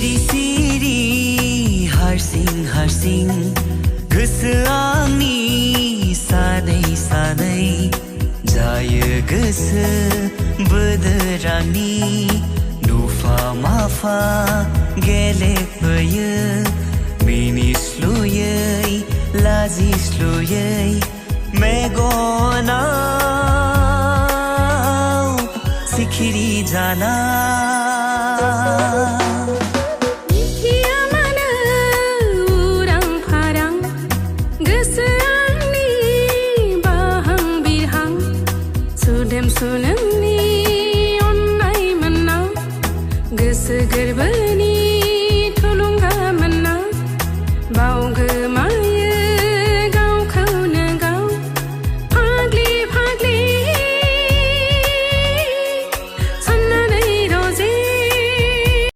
सिरि सिरि हारसिं हारसिं गोसोआंनि सानै सानै जायो गोसो बोदोरानि नुफा माफा गेलेफैयो मिनिस्लुयै लाजिस्लुयै मेगनाव सिखिरि जाना सुनंनि अन्नाय मोन्ना गोसो गोरबोनि थुलुंगा मोन्ना बावगोमा